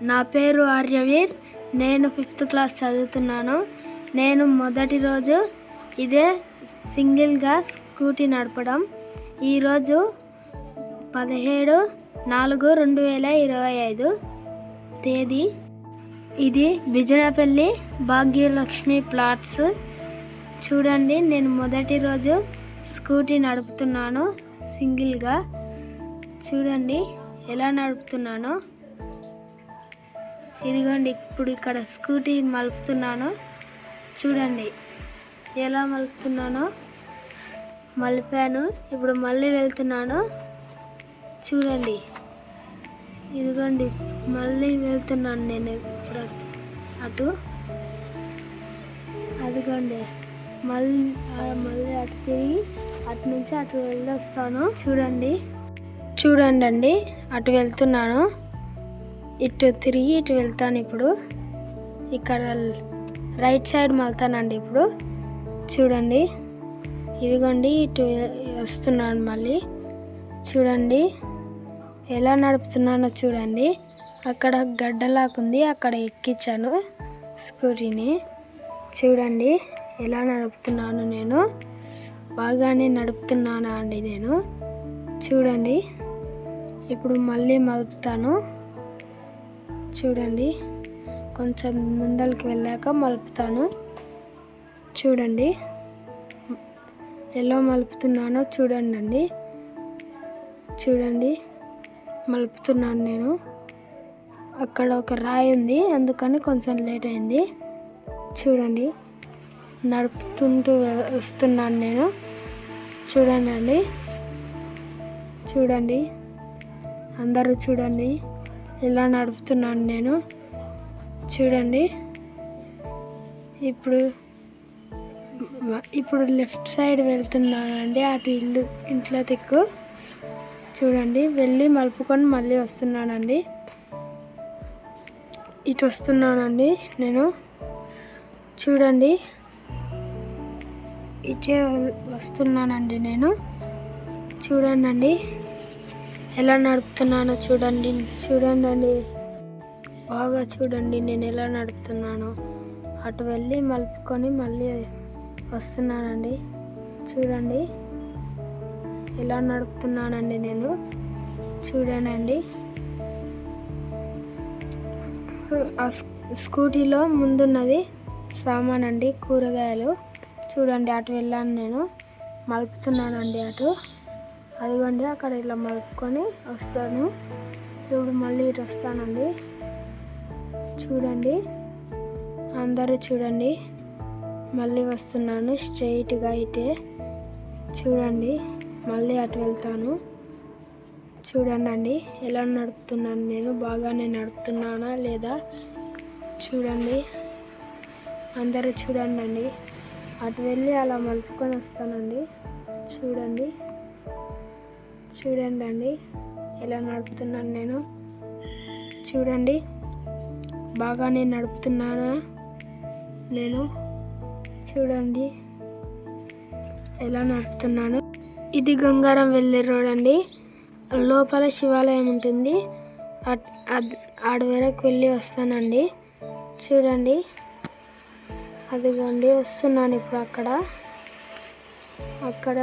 నా పేరు ఆర్యవీర్. నేను 5th క్లాస్ చదువుతున్నాను. నేను మొదటి రోజు ఇదే సింగిల్గా స్కూటీ నడపడం. ఈరోజు 17/4/2025 తేదీ. ఇది బిజినపల్లి భాగ్యలక్ష్మి ప్లాట్స్. చూడండి, నేను మొదటి రోజు స్కూటీ నడుపుతున్నాను సింగిల్గా. చూడండి ఎలా నడుపుతున్నానో. ఇదిగోండి, ఇప్పుడు ఇక్కడ స్కూటీ మలుపుతున్నాను. చూడండి ఎలా మలుపుతున్నానో. మలిపాను, ఇప్పుడు మళ్ళీ వెళ్తున్నాను. చూడండి, ఇదిగోండి మళ్ళీ వెళ్తున్నాను నేను ఇప్పుడు అటు. అదిగోండి మళ్ళీ అటు తిరిగి అటు నుంచి అటు వెళ్ళొస్తాను. చూడండి అండి, అటు వెళ్తున్నాను. ఇటు తిరిగి ఇటు వెళ్తాను. ఇప్పుడు ఇక్కడ రైట్ సైడ్ మళ్తానండి. ఇప్పుడు చూడండి, ఇదిగోండి ఇటు వస్తున్నాను మళ్ళీ. చూడండి ఎలా నడుపుతున్నానో చూడండి. అక్కడ గడ్డలాకుంది, అక్కడ ఎక్కించాను స్కూటీని. చూడండి ఎలా నడుపుతున్నాను. నేను బాగానే నడుపుతున్నానా అండి నేను. చూడండి, ఇప్పుడు మళ్ళీ మలుపుతాను. చూడండి, కొంచెం ముందరికి వెళ్ళాక మలుపుతాను. చూడండి ఎలా మలుపుతున్నానో చూడండి అండి. చూడండి మలుపుతున్నాను నేను. అక్కడ ఒక రాయి ఉంది, అందుకని కొంచెం లేట్ అయింది. చూడండి నడుపుతుంటూ వస్తున్నాను నేను. చూడండి అండి, చూడండి అందరూ చూడండి ఎలా నడుపుతున్నాను నేను. చూడండి, ఇప్పుడు లెఫ్ట్ సైడ్ వెళ్తున్నానండి, అటు ఇంట్లో దిక్కు. చూడండి, వెళ్ళి మలుపుకొని మళ్ళీ వస్తున్నానండి. ఇటు వస్తున్నానండి నేను. చూడండి, ఇటే వస్తున్నానండి నేను. చూడండి ఎలా నడుపుతున్నానో చూడండి అండి. బాగా చూడండి నేను ఎలా నడుపుతున్నానో. అటు వెళ్ళి మలుపుకొని మళ్ళీ వస్తున్నానండి. చూడండి ఎలా నడుపుతున్నానండి నేను. చూడండి, ఆ స్కూటీలో ముందున్నది సామాన్ అండి, కూరగాయలు. చూడండి అటు వెళ్ళాను నేను, మలుపుతున్నానండి అటు. అదిగోండి అక్కడ ఇలా మలుపుకొని వస్తాను. ఇప్పుడు మళ్ళీ ఇటు వస్తానండి. చూడండి అందరూ చూడండి, మళ్ళీ వస్తున్నాను స్ట్రైట్గా ఇటే. చూడండి మళ్ళీ అటు వెళ్తాను. చూడండి ఎలా నడుపుతున్నాను నేను. బాగానే నడుపుతున్నానా లేదా చూడండి. అందరూ చూడండి. అటు వెళ్ళి అలా మలుపుకొని వస్తానండి. చూడండి ఎలా నడుపుతున్నాను నేను. చూడండి బాగానే నడుపుతున్నానా నేను. చూడండి ఎలా నడుపుతున్నాను. ఇది గంగారం వెళ్ళే రోడ్ అండి. లోపల శివాలయం ఉంటుంది, ఆడ వరకు వెళ్ళి వస్తానండి. చూడండి అదిగోండి వస్తున్నాను ఇప్పుడు. అక్కడ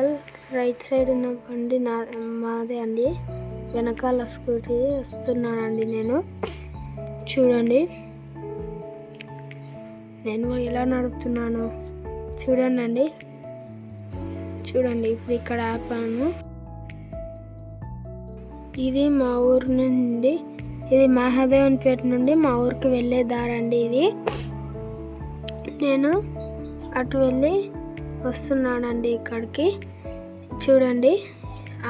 రైట్ సైడ్ ఉన్న బండి మాదే అండి, వెనకాల స్కూటీ వస్తున్నానండి నేను. చూడండి నేను ఎలా నడుపుతున్నాను చూడండి. ఇప్పుడు ఇక్కడ ఆపాను. ఇది మా ఊరు నుండి, ఇది మహాదేవన్పేట నుండి మా ఊరికి వెళ్ళే దారండి ఇది. నేను అటు వెళ్ళి వస్తున్నానండి ఇక్కడికి. చూడండి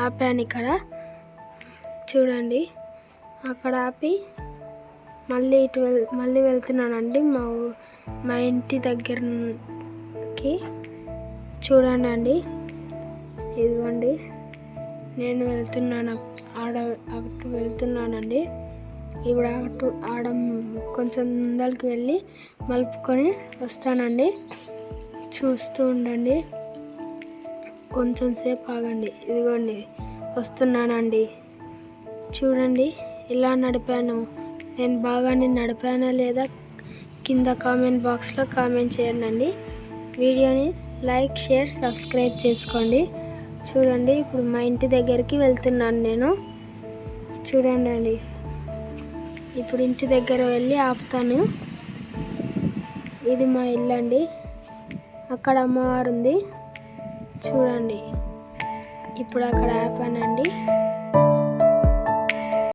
ఆపాను ఇక్కడ. చూడండి అక్కడ ఆపి మళ్ళీ వెళ్తున్నానండి మా ఇంటి దగ్గరకి. చూడండి ఇదిగోండి నేను వెళ్తున్నాను, అటు వెళ్తున్నానండి. ఇప్పుడు ఆడ కొంచెం ముందరికి వెళ్ళి మలుపుకొని వస్తానండి. చూస్తూ ఉండండి, కొంచెం సేపు ఆగండి. ఇదిగోండి వస్తున్నానండి. చూడండి ఇలా నడిపాను నేను బాగానే నడిపానా లేదా కింద కామెంట్ బాక్స్లో కామెంట్ చేయండి. వీడియోని లైక్, షేర్, సబ్స్క్రైబ్ చేసుకోండి. చూడండి, ఇప్పుడు మా ఇంటి దగ్గరికి వెళ్తున్నాను నేను. చూడండి, ఇప్పుడు ఇంటి దగ్గర వెళ్ళి ఆపుతాను. ఇది మా ఇల్లు అండి. అక్కడ అమ్మవారు ఉంది చూడండి. ఇప్పుడు అక్కడ ఆపానండి.